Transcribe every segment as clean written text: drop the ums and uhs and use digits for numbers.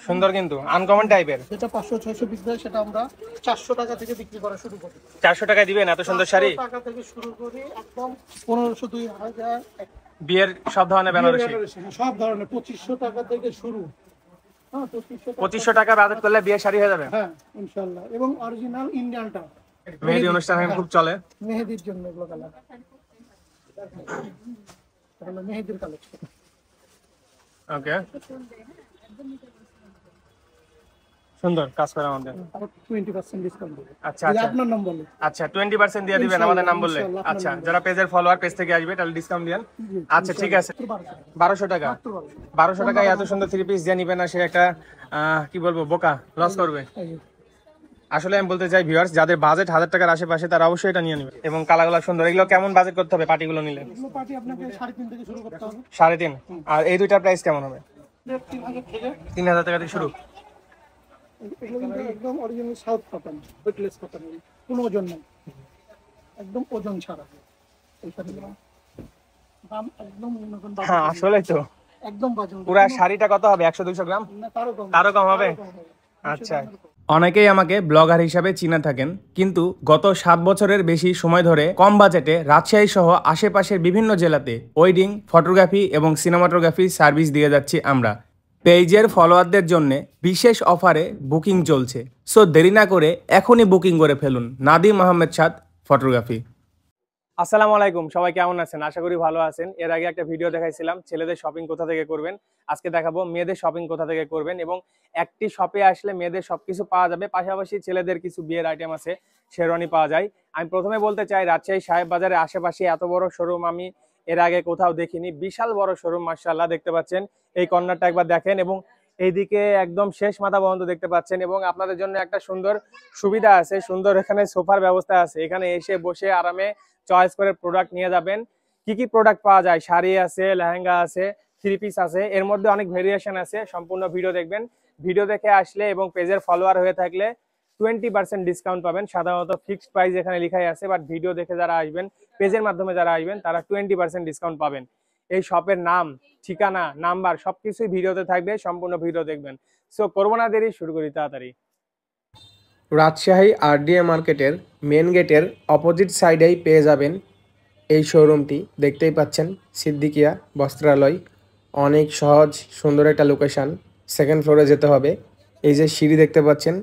সুন্দর কিন্তু আনকমন টাইপের। যেটা 500-600 পিস দেয় সেটা আমরা 400 টাকা থেকে বিক্রি করা শুরু করি। 400 টাকায় দিবেন এত সুন্দর শাড়ি? 400 টাকা থেকে শুরু করি একদম 1500, 2000 বিয়ের সব ধরনের বেনারসি সব ধরনের 2500 টাকা থেকে শুরু। হ্যাঁ 2500 টাকা বাজেট করলে বিয়ের শাড়ি হয়ে যাবে। হ্যাঁ ইনশাআল্লাহ। এবং অরিজিনাল ইন্ডিয়ানটা মেহেদি অনুষ্ঠানে খুব চলে, মেহেদির জন্য এগুলো কালার। তাহলে মেহেদির কালেকশন। ওকে সুন্দর কাজ করা আমাদের। 20% ডিসকাউন্ট দেব। আচ্ছা আচ্ছা আপনার নাম বলে। আচ্ছা 20% দিয়ে দিবেন আমাদের নাম বললে। আচ্ছা যারা পেজের ফলোয়ার পেজ থেকে আসবে তাহলে ডিসকাউন্ট দেন। আচ্ছা ঠিক আছে 1200 টাকা। 1200 টাকায় এত সুন্দর থ্রি পিস যে নিবে না সে একটা কি বলবো বোকা, লস করবে। আসলে আমি বলতে চাই ভিউয়ার্স যাদের বাজেট 1000 টাকার আশেপাশে তারা অবশ্যই এটা নিয়ে নেবে। এবং কালাগুলো সুন্দর। এগুলো কেমন বাজেট করতে হবে পার্টিগুলো নিলে? এগুলো পার্টি আপনাকে 3.5 থেকে শুরু করতে হবে। 3.5। আর এই দুইটার প্রাইস কেমন হবে? 3000 থেকে। 3000 টাকা থেকে শুরু। এগুলো কিন্তু একদম original south cotton, weightless cotton, কোনো ওজন নেই, একদম ওজন ছাড়া। এই শাড়িগুলো দাম একদম নতুন। হ্যাঁ আসলেই তো একদম বাজে। পুরো শাড়িটা কত হবে? 100-200 গ্রাম? না তারও কম হবে। আচ্ছা অনেকেই আমাকে ব্লগার হিসাবে চিনে থাকেন, কিন্তু গত 7 বছরের বেশি সময় ধরে কম বাজেটে রাজশাহী সহ আশেপাশের বিভিন্ন জেলাতে ওয়েডিং ফটোগ্রাফি এবং সিনেমাটোগ্রাফি সার্ভিস দিয়ে যাচ্ছি আমরা। পেজের ফলোয়ারদের জন্য বিশেষ অফারে বুকিং চলছে, সো দেরি না করে এখনই বুকিং করে ফেলুন। নাদিম আহমেদ সাদ ফটোগ্রাফি। আসসালামু আলাইকুম, সবাই কেমন আছেন? আশা করি ভালো আছেন। এর আগে একটা ভিডিও দেখাইছিলাম ছেলেদের শপিং কোথা থেকে করবেন, আজকে দেখাবো মেয়েদের শপিং কোথা থেকে করবেন। এবং একটি শপে আসলে মেয়েদের সবকিছু পাওয়া যাবে, পাশাপাশি ছেলেদের কিছু বিয়ের আইটেম আছে, শেরওয়ানি পাওয়া যায়। আমি প্রথমে বলতে চাই রাজশাহী সাহেব বাজারের আশেপাশে এত বড় শোরুম আমি এর আগে কোথাও দেখিনি। বিশাল বড় শোরুম, মাশাআল্লাহ। দেখতে পাচ্ছেন এই কর্নারটা একবার দেখেন, এবং এইদিকে একদম শেষ মাথা পর্যন্ত দেখতে পাচ্ছেন। এবং আপনাদের জন্য একটা সুন্দর সুবিধা আছে, সুন্দর এখানে সোফার ব্যবস্থা আছে। এখানে এসে বসে আরামে চয়েস করে প্রোডাক্ট নিয়ে যাবেন। কি কি প্রোডাক্ট পাওয়া যায়? শাড়ি আছে, লেহেঙ্গা আছে, থ্রি পিস আছে, এর মধ্যে অনেক ভেরিয়েশন আছে। সম্পূর্ণ ভিডিও দেখবেন। ভিডিও দেখে আসলে এবং পেজের ফলোয়ার হয়ে থাকলে 20% ডিসকাউন্ট পাবেন। সাধারণত ফিক্সড প্রাইস এখানে লেখাই আছে, বাট ভিডিও দেখে যারা আসবেন, পেজের মাধ্যমে যারা আসবেন, তারা 20% ডিসকাউন্ট পাবেন। এই শপের নাম, ঠিকানা, নাম্বার সবকিছুই ভিডিওতে থাকবে, সম্পূর্ণ ভিডিও দেখবেন। সো করবো না দেরি, শুরু করি তাড়াতাড়ি। রাজশাহী আরডিএ মার্কেটের মেন গেটের অপোজিট সাইডেই পেয়ে যাবেন এই শোরুমটি। দেখতেই পাচ্ছেন সিদ্দিকিয়া বস্ত্রালয়। অনেক সহজ সুন্দর একটা লোকেশান। সেকেন্ড ফ্লোরে যেতে হবে। এই যে সিঁড়ি দেখতে পাচ্ছেন,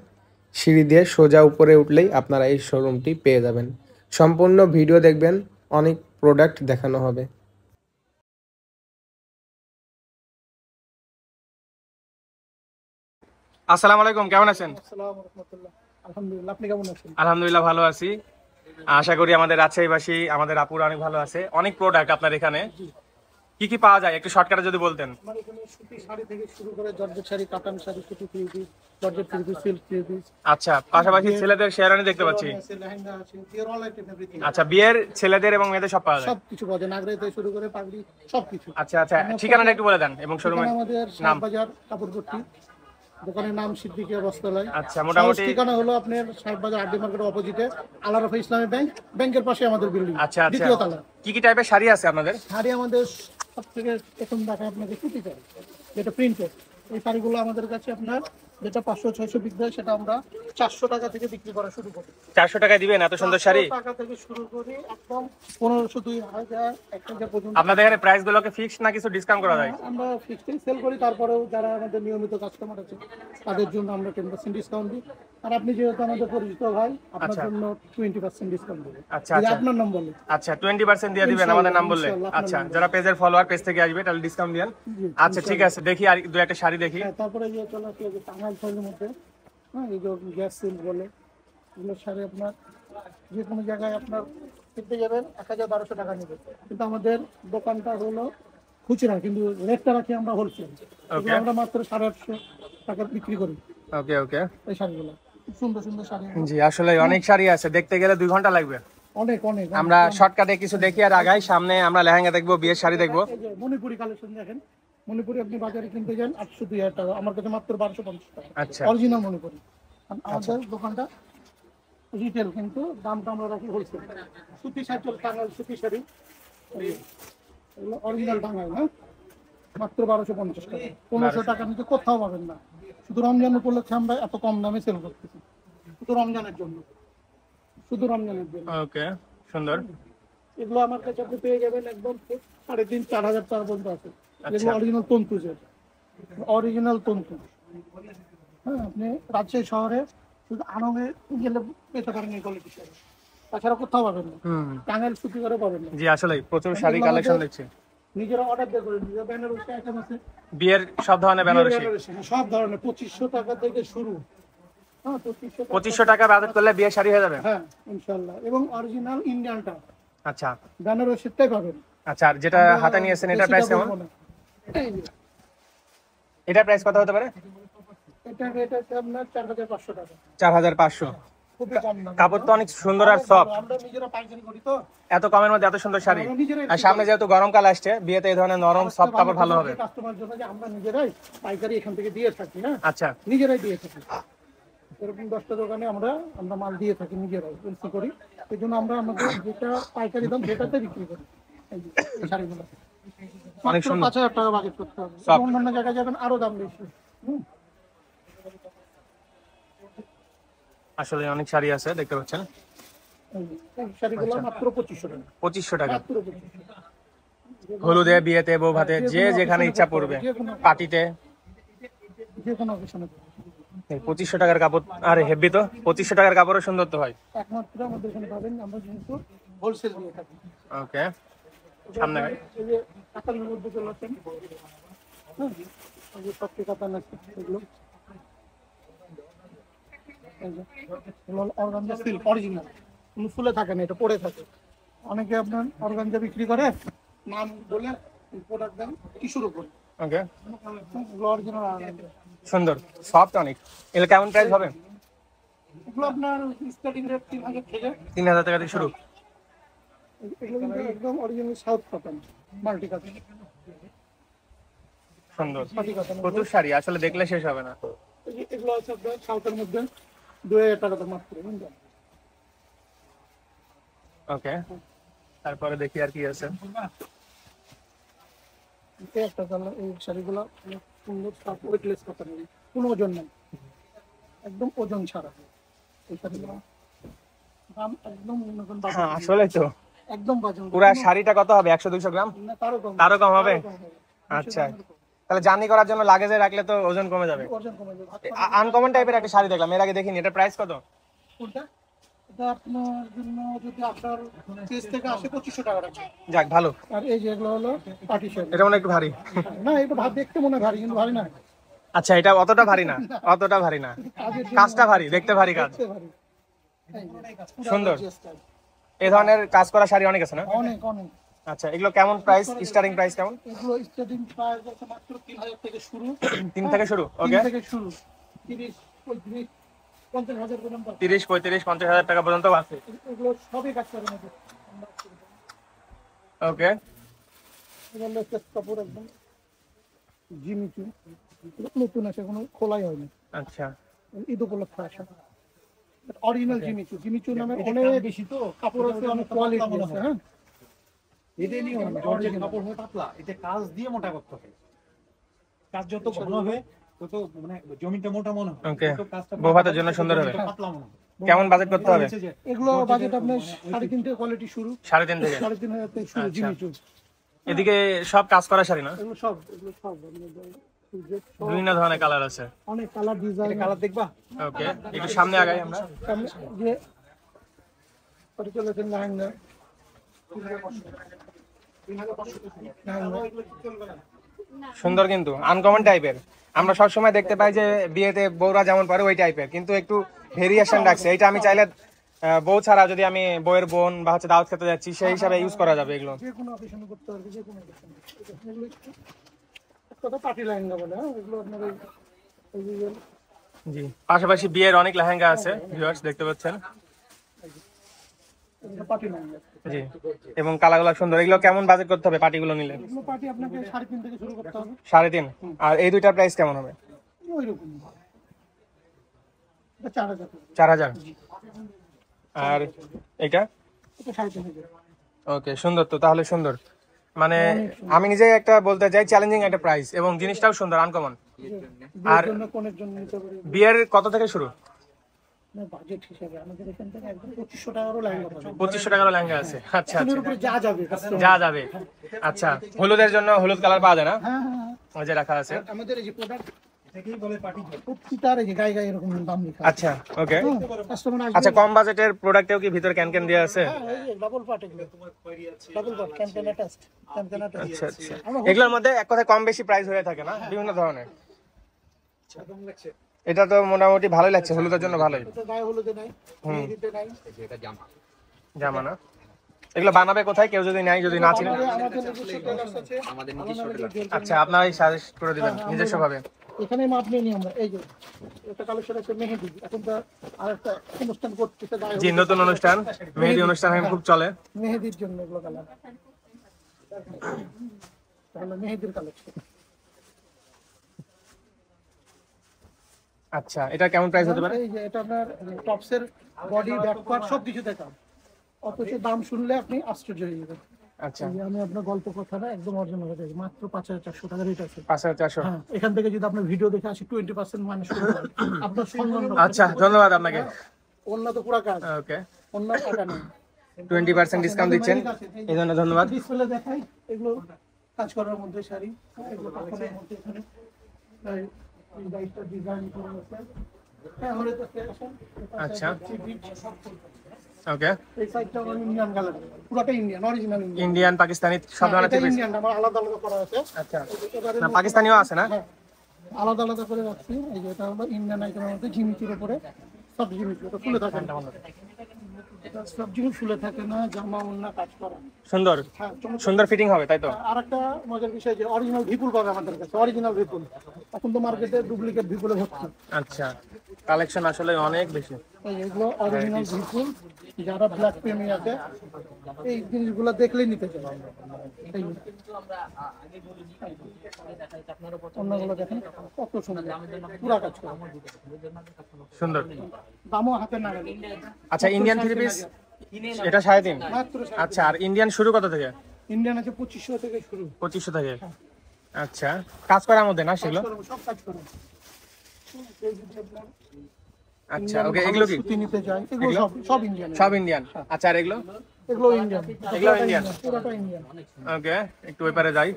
সিঁড়ি দিয়ে সোজা উপরে উঠলেই আপনারা এই শোরুমটি পেয়ে যাবেন। সম্পূর্ণ ভিডিও দেখবেন, অনেক প্রোডাক্ট দেখানো হবে। আসসালামু আলাইকুম, কেমন আছেন? আসসালামু রাহমাতুল্লাহ। আলহামদুলিল্লাহ, আপনি কেমন আছেন? আলহামদুলিল্লাহ ভালো আছি। আশা করি আমাদের রাজশাহীবাসী, আমাদের আপুরা অনেক ভালো আছে। অনেক প্রোডাক্ট আপনার এখানে কি কি পাওয়া যায় একটু শর্টকাটে যদি বলতেন। আমার এখানে সুতি শাড়ি থেকে শুরু করে জর্জেট শাড়ি, কাতান শাড়ি, সুতি three piece, georgette three piece, silk three piece. আচ্ছা পাশাপাশি ছেলেদের শেরওয়ানি দেখতে পাচ্ছি। লেহেঙ্গা আছে, পিওর অল আইটেম এভরিথিং। আচ্ছা বিয়ের ছেলেদের এবং মেয়েদের সব পাওয়া যায়? সবকিছু পাওয়া যায়, নাগরা থেকে শুরু করে পাগড়ি সবকিছু। আচ্ছা আচ্ছা ঠিকানাটা একটু বলে দেন এবং শোরুমের আমাদের নাম। বাজার কাপড়পট্টি, দোকানের নাম সিদ্দিকিয়া বস্ত্রালয়। আচ্ছা মোটামুটি ঠিকানা হলো আপনার সাহেব বাজার আরডি মার্কেটের অপোজিটে আলারফা ইসলামী ব্যাংক, ব্যাংকের পাশে আমাদের বিল্ডিং। আচ্ছা আচ্ছা দ্বিতীয় তলা। কি কি টাইপের শাড়ি আছে আপনাদের? শাড়ি আমাদের সব থেকে প্রথম দেখা আপনাদের সুতি শাড়ি, যেটা প্রিন্টেড। এই শাড়িগুলো আমাদের কাছে আপনার যেটা 500-600 পিস দেয় সেটা আমরা 400 টাকা থেকে বিক্রি করা শুরু করি। 400 টাকায় দিবেন এত সুন্দর শাড়ি? 400 টাকা থেকে শুরু করি একদম 1500, 2000, 1000 পর্যন্ত। আপনাদের এখানে প্রাইস গুলোকে ফিক্সড না কিছু ডিসকাউন্ট করা যায়? আমরা ফিক্সড সেল করি, তারপরেও যারা আমাদের নিয়মিত কাস্টমার আছে তাদের জন্য আমরা 10% ডিসকাউন্ট দিই। আর আপনি যেহেতু আমাদের পরিচিত ভাই, আপনার জন্য 20% ডিসকাউন্ট দেব। আচ্ছা আচ্ছা আপনার নাম বলে। আচ্ছা 20% দিয়ে দিবেন আমাদের নাম বললে। আচ্ছা যারা পেজের ফলোয়ার পেজ থেকে আসবে তাহলে ডিসকাউন্ট দেন। আচ্ছা ঠিক আছে, দেখি আর দুই একটা শাড়ি দেখি। তারপরে যে চলে আসলে যে টাঙ্গাইল শাড়ির মধ্যে, হ্যাঁ এই যে গ্যাস সিল্ক বলে, এগুলো শাড়ি আপনার যে কোনো জায়গায় আপনার কিনতে যাবেন 1000-1200 টাকা নেবে, কিন্তু আমাদের দোকানটা হলো খুচরা, কিন্তু রেটটা রাখি আমরা হোলসেল। আমরা মাত্র 850 টাকা বিক্রি করি। ওকে ওকে এই শাড়িগুলো খুব সুন্দর সুন্দর শাড়ি। জি আসলে অনেক শাড়ি আছে, দেখতে গেলে 2 ঘন্টা লাগবে। অনেক অনেক। আমরা শর্টকাটে কিছু দেখি আর আগাই। সামনে আমরা লেহেঙ্গা দেখবো, বিয়ের শাড়ি দেখবো। মণিপুরি কালেকশন দেখেন, মণিপুরি আপনি বাজারে কিনতে যান 800-2000 টাকা, আমার কাছে মাত্র 1250 টাকা। আচ্ছা অরিজিনাল মণিপুরি। আমাদের দোকানটা রিটেল, কিন্তু দামটা আমরা রাখি হোলসেল। সুতি শাড়ি চল, টাঙ্গাইল সুতি শাড়ি, এগুলো অরিজিনাল টাঙ্গাইল, হ্যাঁ, মাত্র 1250 টাকা। 1500 টাকার নিচে কোথাও পাবেন না। শুধু রমজান উপলক্ষে আমরা এত কম দামে সেল করতেছি, শুধু রমজানের জন্য, শুধু রমজানের জন্য। ওকে, সুন্দর। এগুলো আমার কাছে আপনি পেয়ে যাবেন একদম 3,500-4,000 টাকা পর্যন্ত আছে। আচ্ছা। এগুলো অরিজিনাল তন্তুজের, অরিজিনাল তন্তু। হ্যাঁ, আপনি রাজশাহী শহরে শুধু আনন্দে গেলে পেতে পারেন এই কোয়ালিটি শাড়ি, তাছাড়া কোথাও পাবেন না। টাঙ্গাইল সুতি করে পাবেন না। জি, আসলে প্রচুর শাড়ি কালেকশন দেখছি। নিজেরা অর্ডার দিয়ে করে নিজের বেনারসি আইটেম আছে, বিয়ের সব ধরনের বেনারসি বেনারসি, সব ধরনের 2500 টাকা থেকে শুরু। হ্যাঁ, 2500 টাকা বাজেট করলে বিয়ের শাড়ি হয়ে যাবে। হ্যাঁ, ইনশাআল্লাহ। এবং অরিজিনাল ইন্ডিয়ানটা আচ্ছা বেনারসিটাই পাবেন। আচ্ছা, আর যেটা হাতে নিয়েছেন এটার প্রাইস কেমন? এটার প্রাইস কত হতে পারে? এটা রেট আছে আপনার 4,500 টাকা। 4500। খুবই কম দাম। কাপড় তো অনেক সুন্দর আর সফট। আমরা নিজেরা পাইকারি করি তো। এত কমের মধ্যে এত সুন্দর শাড়ি। আমরা নিজেরাই আর সামনে যেহেতু গরমকাল আসছে, বিয়েতে এই ধরনের নরম সফট কাপড় ভালো হবে। কাস্টমার জন্য যে আমরা নিজেরাই পাইকারি এখান থেকে দিয়ে থাকি। হ্যাঁ, আচ্ছা, নিজেরাই দিয়ে থাকি। এরকম 10টা দোকানে আমরা মাল দিয়ে থাকি, নিজেরাই বিক্রি করি। এই জন্য আমরা আমাদের যেটা পাইকারি দাম সেটাতে বিক্রি করি। এই যে এই শাড়িগুলো অনেক সুন্দর। 5,000 টাকা বাজেট করতে হবে। সব। অন্যান্য জায়গায় যাবেন আরো দাম বেশি। আসলে অনেক শাড়ি আছে দেখতে পাচ্ছেন। এই শাড়িগুলো মাত্র 2500 টাকা। 2500 টাকা। মাত্র 2500 টাকা। হলুদে, বিয়েতে, বউ ভাতে, যে যেখানে ইচ্ছা পড়বে, পার্টিতে। যে কোনো অকেশনে 2500 টাকার কাপড়, আরে হেভি তো। 2500 টাকার কাপড়ও সুন্দর তো হয়। একমাত্র আমাদের এখানে পাবেন। আমরা কিন্তু হোলসেল দিয়ে থাকি। ওকে, সামনে ভাই। এই যে কাতানের মধ্যে চলে আসেন। হ্যাঁ, এই যে সবটি কাতান আছে এগুলো। এই যে এগুলো অর্গানজা সিল্ক অরিজিনাল, কোনো ফুলে থাকে না, এটা পড়ে থাকে। অনেকে আপনার অর্গানজা বিক্রি করে, নাম বলে প্রোডাক্ট দেন টিস্যুর উপর। ওকে, এগুলো অরিজিনাল অর্গানজা। সুন্দর সফট অনেক। এগুলো কেমন প্রাইস হবে? এগুলো আপনার স্টার্টিং রেট 3,000 থেকে। 3000 টাকা থেকে শুরু। এগুলো কিন্তু একদম original south cotton, multi cotton. সুন্দর, মাল্টি কটন প্রচুর শাড়ি, আসলে দেখলে শেষ হবে না। এগুলো আছে আপনার সাউথের মধ্যে 2,000 টাকা দাম মাত্র। ওকে, তারপরে দেখি আর কি আছে। এই একটা কালার, এই শাড়িগুলো অনেক সুন্দর, ওয়েটলেস কটন, কোনো ওজন নেই, একদম ওজন ছাড়া এই শাড়িগুলো। দাম একদম নতুন বাজার, হ্যাঁ, আসলে তো একদম বাজার। পুরা শাড়িটা কত হবে? 100-200 গ্রাম? না, তারও কম, তারও কম হবে? কম হবে। আচ্ছা, তাহলে জার্নি করার জন্য লাগেজে রাখলে তো ওজন কমে যাবে। ওজন কমে যাবে। আনকমন টাইপের একটা শাড়ি দেখলাম, এর আগে দেখিনি। এটা প্রাইস কত? কোনটা? এটা আপনার জন্য যদি আপনার পেজ থেকে আসে 2500 টাকা রাখবে। যাক, ভালো। আর এই যে এগুলো হলো পার্টি শাড়ি। এটা মনে হয় একটু ভারী। না, এটা ভাত দেখতে মনে হয় ভারী, কিন্তু ভারী না। আচ্ছা, এটা অতটা ভারী না, অতটা ভারী না। কাজের জন্য কাজটা ভারী, দেখতে ভারী কাজ। দেখতে ভারী। এই যে, সুন্দর। পুরো style। এই ধরনের কাজ করা শাড়ি অনেক আছে না? অনেক অনেক। আচ্ছা, এগুলো কেমন প্রাইস? স্টার্টিং প্রাইস কেমন? এগুলো স্টার্টিং প্রাইস আছে মাত্র 3,000 থেকে শুরু। 3 থেকে শুরু। 3 ওকে, থেকে শুরু 30, 35, 50,000 পর্যন্ত। 30, 35, 50,000 টাকা পর্যন্ত আছে। এগুলো সবই কাজ করে মধ্যে। ওকে, এগুলো লেটেস্ট কাপড় একদম জিমিচু, নতুন আছে, কোনো খোলাই হয়নি, আচ্ছা। ঈদ উপলক্ষে আসা অরিজিনাল জিমিচু। জিমিচু নামে অনেক বেশি তো কাপড় আছে, অনেক কোয়ালিটি আছে। হ্যাঁ, এটাই নিয়ম, জর্জেট কাপড় হয় পাতলা, এটা কাজ দিয়ে মোটা করতে হয়। কাজ যত ঘন হবে তত মানে জমিটা মোটা মনে হয়। ওকে, যত কাজটা বউ ভাতের জন্য সুন্দর হবে। পাতলা মনে হয়। কেমন বাজেট করতে হবে? হচ্ছে যে এগুলো বাজেট আপনার 3.5 থেকে কোয়ালিটি শুরু, 3.5 থেকে। 3,500 থেকে শুরু আচ্ছা। জিমিচু। এদিকে সব কাজ করা শাড়ি না? এগুলো সব সব বিভিন্ন ধরনের কালার আছে। অনেক কালার ডিজাইন। কালার দেখবা? ওকে, একটু সামনে আগাই আমরা। যে পরে চলেছেন লেহেঙ্গা। সুন্দর, কিন্তু আনকমন টাইপের। আমরা সব সময় দেখতে পাই যে বিয়েতে বউরা যেমন পারে ওই টাইপের, কিন্তু একটু ভেরিয়েশন রাখছে। এটা আমি চাইলে বউ ছাড়া যদি আমি বউয়ের বোন বা হচ্ছে দাওয়াত খেতে যাচ্ছি, সেই হিসাবে ইউজ করা যাবে এগুলো। যে কোনো অকেশনে করতে পারবে, যে কোনো অকেশনে। এগুলো কত পার্টি লেহেঙ্গা বলে। হ্যাঁ, এগুলো আপনার এই যে জি, পাশাপাশি বিয়ের অনেক লেহেঙ্গা আছে, ভিউয়ার্স দেখতে পাচ্ছেন। এগুলো পার্টি লেহেঙ্গা। জি, এবং কালারগুলো সুন্দর। এগুলো কেমন বাজেট করতে হবে পার্টিগুলো নিলে? এগুলো পার্টি আপনাকে 3.5 থেকে শুরু করতে হবে। 3.5। আর এই দুইটার প্রাইস কেমন হবে? ওই রকম। এটা 4,000 টাকা। 4,000। আর এটা? এটা 3,500। ওকে, সুন্দর তো, তাহলে সুন্দর। মানে আমি নিজে একটা বলতে চাই চ্যালেঞ্জিং একটা প্রাইস এবং জিনিসটাও সুন্দর আনকমন। বিয়ের জন্য কোনের জন্য নিতে পারি বিয়ের কত থেকে শুরু? না বাজেট হিসাবে আমাদের এখান থেকে একদম 2500 টাকারও লেহেঙ্গা পাবেন। 2500 টাকার লেহেঙ্গা আছে। আচ্ছা এর আচ্ছা, উপরে যা যাবে customer। যা যাবে। আচ্ছা, হলুদের জন্য হলুদ কালার পাওয়া যায় না? হ্যাঁ হ্যাঁ হ্যাঁ। ওই যে রাখা আছে। আমাদের এই যে প্রোডাক্ট এটাকেই বলে পার্টি জল। প্রত্যেকটার এই যে গায়ে গায়ে এরকম দাম লেখা আছে। আচ্ছা ওকে। কাস্টমার আসবে। আচ্ছা, কম বাজেটের প্রোডাক্টেও কি ভিতর ক্যান দেওয়া আছে? হ্যাঁ এই যে ডাবল পার্ট এগুলো ডাবল পার্ট ক্যান টেস্ট আচ্ছা আচ্ছা, এগুলোর মধ্যে এক কথায় কম বেশি প্রাইস হয়ে থাকে না বিভিন্ন ধরনের? এটা তো মোটামুটি ভালোই লাগছে, হলুদের জন্য ভালোই। এটা গায়ে হলুদে নাই মেহেদিতে নাই। জামা না? এগুলো বানাবে কোথায় কেউ যদি নাই, যদি না চিনে? আমাদের নিজস্ব টেলার্স আছে। আমাদের আচ্ছা, আপনারাই সাজেস্ট করে দিবেন নিজস্ব ভাবে? এখানে মাপ নিয়ে নিই আমরা। এই যে এটা কালেকশন আছে মেহেদি। এখন তো আরেকটা অনুষ্ঠান করতেছে গায়ে জি, নতুন অনুষ্ঠান, মেহেদি অনুষ্ঠান এখন খুব চলে। মেহেদির জন্য এগুলো কালার। তাহলে মেহেদির কালেকশন। আচ্ছা, এটা কেমন প্রাইস হতে পারে? এই যে এটা আপনার টপসের বডি ব্যাক পার্ট সব কিছু দেখাম, অথচ দাম শুনলে আপনি আশ্চর্য হয়ে যাবেন। আচ্ছা, এই যে আমি আপনার গল্প কথা না একদম অরিজিনাল কথা বলছি, মাত্র 5400 টাকা রেট আছে। 5400। হ্যাঁ, এখান থেকে যদি আপনার ভিডিও দেখে আসি 20% মাইনাস করে দেন। আপনার সম্মান রক্ষা। আচ্ছা, ধন্যবাদ আপনাকে। অন্য তো পুরো কাজ, ওকে, অন্য টাকা নেই। 20% ডিসকাউন্ট দিচ্ছেন, এই জন্য ধন্যবাদ। ডিসপ্লে দেখাই এগুলো কাজ করার মধ্যে শাড়ি, এগুলো কাপড়ের মধ্যে এখানে এই ডাইসটা ডিজাইন করা আছে। হ্যাঁ হলে তো আসেন। আচ্ছা ওকে, এই সাইডটা হলো ইন্ডিয়ান কালার, পুরোটা Indian original Indian. Indian Pakistani সব ধরনের থ্রি পিস? ইন্ডিয়ান আমার আলাদা আলাদা করা আছে। আচ্ছা, এবারে না পাকিস্তানিও আছে না? হ্যাঁ, আলাদা আলাদা করে রাখছি। এই যে এটা হলো ইন্ডিয়ান আইটেমের মধ্যে জিমিতির উপরে সব জিমিতি, এটা ফুলে থাকে না, এটা সব জিনিস ফুলে থাকে না, জামা ওন্না কাজ করা। সুন্দর হ্যাঁ চমৎকার। সুন্দর ফিটিং হবে তাই তো? আর একটা মজার বিষয় যে অরিজিনাল ভিপুল পাবে আমাদের কাছে, অরিজিনাল ভিপুল। এখন তো মার্কেটে ডুপ্লিকেট ভিপুলে ভর্তি। আচ্ছা, কালেকশন আসলে অনেক বেশি। এই এগুলো অরিজিনাল ভিপুল, যারা ব্ল্যাক প্রেমী আছে এই জিনিসগুলো দেখলেই নিতে চায়। এই অন্যগুলো দেখেন কত সুন্দর, পুরা কাজ করা, সুন্দর। দামও হাতে না গেলে। আচ্ছা, ইন্ডিয়ান থ্রি পিস এটা 3.5? মাত্র আচ্ছা, আর ইন্ডিয়ান শুরু কত থেকে? ইন্ডিয়ান আছে 2500 থেকে শুরু। 2500 থেকে? আচ্ছা, কাজ করার মধ্যে না সেগুলো? সব কাজ করুন। আচ্ছা ওকে, এগুলো কি? সুতি নিতে চাই, এগুলো সব সব ইন্ডিয়ান। সব ইন্ডিয়ান? আচ্ছা, আর এগুলো? এগুলো ইন্ডিয়ান, এগুলো ইন্ডিয়ান? পুরোটা ইন্ডিয়ান। ওকে, একটু ওই পারে যাই।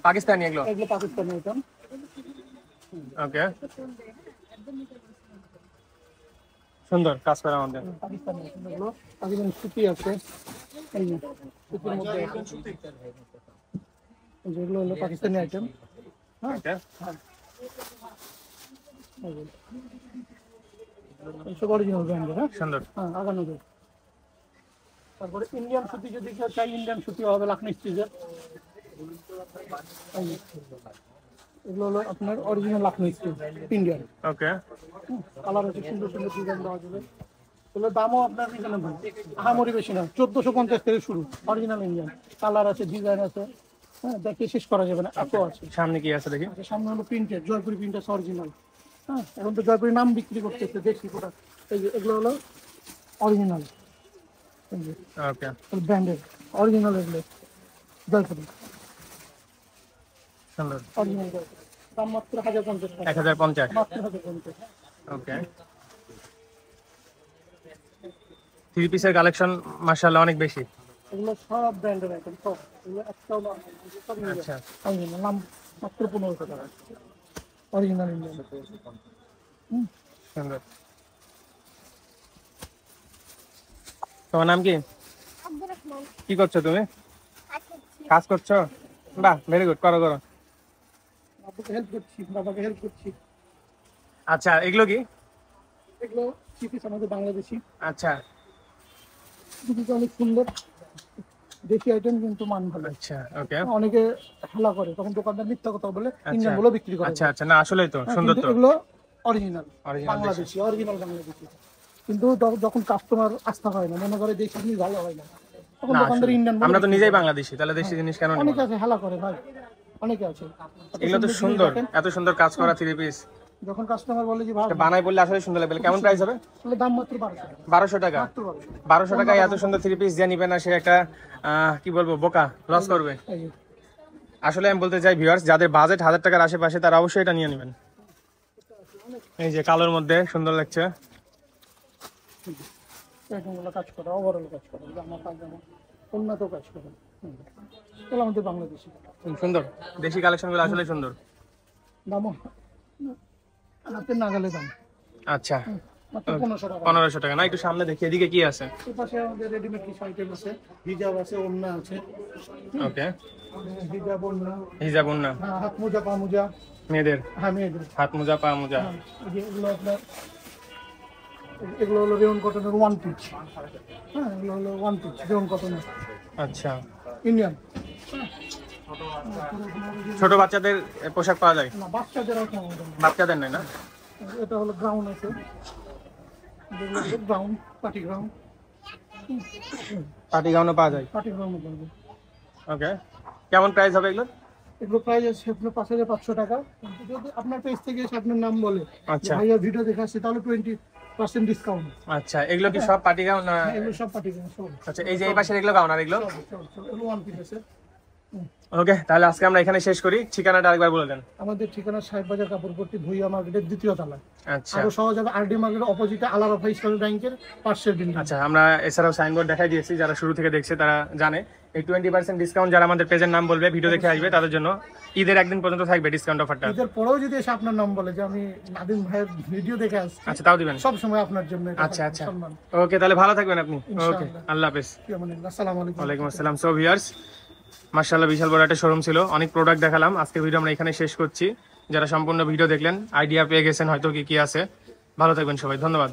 পাকিস্তানি এগুলো? এগুলো পাকিস্তানি আইটেম। ওকে, সুন্দর কাজ করার মধ্যে। পাকিস্তানি আইটেম এগুলো। পাকিস্তানি সুতি আছে, এই যে সুতির মধ্যে আছে। এই যেগুলো হলো পাকিস্তানি আইটেম। হ্যাঁ ওকে, এইসব অরিজিনাল ব্র্যান্ডের। হ্যাঁ সুন্দর। হ্যাঁ আগানো যায়। তারপরে ইন্ডিয়ান সুতি যদি কেউ চাই, ইন্ডিয়ান সুতি হবে লাখনি স্টিচের। এগুলো হলো আপনার অরিজিনাল লাখনি স্টিচ ইন্ডিয়ান। ওকে, কালার আছে সুন্দর সুন্দর ডিজাইন দেওয়া যাবে। এগুলোর দামও আপনার রিজনেবল, আহামরি বেশি না, 1450 থেকে শুরু। অরিজিনাল ইন্ডিয়ান, কালার আছে, ডিজাইন আছে। হ্যাঁ দেখে শেষ করা যাবে না, এত আছে। সামনে কি আছে দেখি? আচ্ছা, সামনে হলো প্রিন্টেড, জয়পুরি প্রিন্টার অরিজিনাল। হ্যাঁ এখন তো জয়পুরি নাম বিক্রি করতেছে দেখি প্রোডাক্ট। এই যে এগুলো হলো অরিজিনাল, ওকে, ব্র্যান্ডেড অরিজিনাল, এগুলো জয়পুরি সুন্দর। অরিজিনাল জয়পুরি। দাম মাত্র 1050 টাকা, 1050? মাত্র 1050। ওকে, থ্রি পিসের কালেকশন মাশাআল্লাহ অনেক বেশি। এগুলো সব ব্র্যান্ডের আইটেম, সব এগুলো একটাও না, সব আচ্ছা, অরিজিনাল। নাম মাত্র 1500 টাকা, অরিজিনাল ইন্ডিয়ান। সুন্দর। তোমার নাম কি? কি করছো তুমি? কাজ করছো? বাহ, ভেরি গুড, করো করো। বাবাকে হেল্প করছি, বাবাকে হেল্প করছি। আচ্ছা, এগুলো কি? এগুলো চিপিস আমাদের বাংলাদেশি, আচ্ছা চিপিস অনেক সুন্দর দেশি আইটেম, কিন্তু মান ভালো। আচ্ছা, ওকে, অনেকে হেলা করে, তখন দোকানদার মিথ্যা কথা বলে আচ্ছা ইন্ডিয়ান গুলো বিক্রি করে। আচ্ছা আচ্ছা, না আসলেই তো হ্যাঁ, সুন্দর কিন্তু তো। এগুলো original Original Bangladeshi, original Bangladeshi. কিন্তু যখন কাস্টমার আস্থা হয় না, মনে করে দেশি জিনিস ভালো হয় না, তখন না দোকানদার আসলে ইন্ডিয়ান আমরা তো নিজেই বাংলাদেশি, তাহলে দেশি জিনিস কেন নিব? অনেকে আছে হেলা করে ভাই, অনেকে আছে। এত এগুলো তো জিনিস সুন্দর, দেখেন, এত সুন্দর কাজ করা থ্রি পিস। যখন কাস্টমার বলে যে ভাই বানাই বললে আসলে সুন্দর লাগবে। কেমন প্রাইস হবে? তাহলে দাম মাত্র 1200 টাকা। মাত্র 1200। 1200 টাকায় এত সুন্দর 3 পিস দিয়ে নিবে না, সে একটা কি বলবো বোকা, লস করবে। এই যে আসলে আমি বলতে চাই ভিউয়ার্স, যাদের বাজেট 1000 টাকার আশেপাশে তারা অবশ্যই এটা নিয়ে নেবেন। এই যে কালোর মধ্যে সুন্দর লাগছে। এরকমগুলো কাজ করে, ওভারঅল কাজ করে, জামা পায়জামা উন্নত কাজ করে। তাহলে আমাদের বাংলাদেশি সুন্দর দেশি কালেকশনগুলো আসলে সুন্দর। দামও হাতের নাগালে দাম। আচ্ছা, মাত্র 1500 টাকা। 1500 টাকা না? একটু সামনে দেখি, এদিকে কি আছে? এই পাশে আমাদের রেডিমেড কিছু আইটেম আছে, হিজাব আছে, ওড়না আছে। ওকে, হিজাব, ওড়না, হিজাব না হাত মোজা, পা মোজা, মেয়েদের হ্যাঁ মেয়েদের। হাত মোজা পা মোজা। হ্যাঁ, এই যে এগুলো আপনার, এগুলো হলো রেয়ন কটনের 1 পিচ। হ্যাঁ, এগুলো হলো 1 পিচ রেয়ন কটনের আচ্ছা, ইন্ডিয়ান। ছোট বাচ্চাদের পোশাক পাওয়া যায়? না, বাচ্চাদের আর কোনো দাম নেই। বাচ্চাদের নেই না? এটা হলো গ্রাউন আছে, গ্রাউন, পার্টি গ্রাউন, পার্টি গাউনও পাওয়া যায়? পার্টি গ্রাউন বলবো। ওকে, কেমন প্রাইস হবে এগুলো? এগুলো প্রাইস আছে আপনার 5500 টাকা। যদি আপনার পেজ থেকে এসে আপনার নাম বলে আচ্ছা ভাইয়া ভিডিও দেখে আসছে, তাহলে 20% ডিসকাউন্ট। আচ্ছা, এগুলো কি সব পার্টি গাউন না? এগুলো সব পার্টি গ্রাউন, সব আচ্ছা, এই যে এই পাশের এগুলো গাউন আর এগুলো? এগুলো 1 পিস আছে। ওকে, তাহলে আজকে আমরা এখানে শেষ করি। ঠিকানাটা আরেকবার বলে দেন। আমাদের ঠিকানা সাহেব বাজার কাপড়পট্টি ভুইয়া মার্কেটের 2য় তলায়। আচ্ছা আরো সহজ হবে আরডি মার্কেটের অপোজিটে আলারাফা ইসলামী ব্যাংকের পাশের বিল্ডিং। আচ্ছা, আমরা এছাড়াও সাইনবোর্ড দেখাই দিয়েছি, যারা শুরু থেকে দেখছে তারা জানে। এই 20% ডিসকাউন্ট যারা আমাদের পেজের নাম বলবে, ভিডিও দেখে আসবে, তাদের জন্য ঈদের একদিন পর্যন্ত থাকবে ডিসকাউন্ট অফারটা। এদের পরেও যদি এসে আপনার নাম বলে যে আমি নাদিম ভাইয়ের ভিডিও দেখে আসছি, আচ্ছা, তাও দিবেন? সব সময় আপনার জন্য এটা আচ্ছা আচ্ছা, সম্মান। ওকে, তাহলে ভালো থাকবেন আপনি। ওকে, ইনশাআল্লাহ। আল্লাহ হাফেজ। আসসালামু আলাইকুম। ওয়ালাইকুম আসসালাম। সো ভিউয়ার্স, মাশাআল্লাহ বিশাল বড় একটা শোরুম ছিল, অনেক প্রোডাক্ট দেখালাম। আজকে ভিডিও আমরা এখানে শেষ করছি। যারা সম্পূর্ণ ভিডিও দেখলেন, আইডিয়া পেয়ে গেছেন হয়তো কি কি আছে। ভালো থাকবেন সবাই, ধন্যবাদ।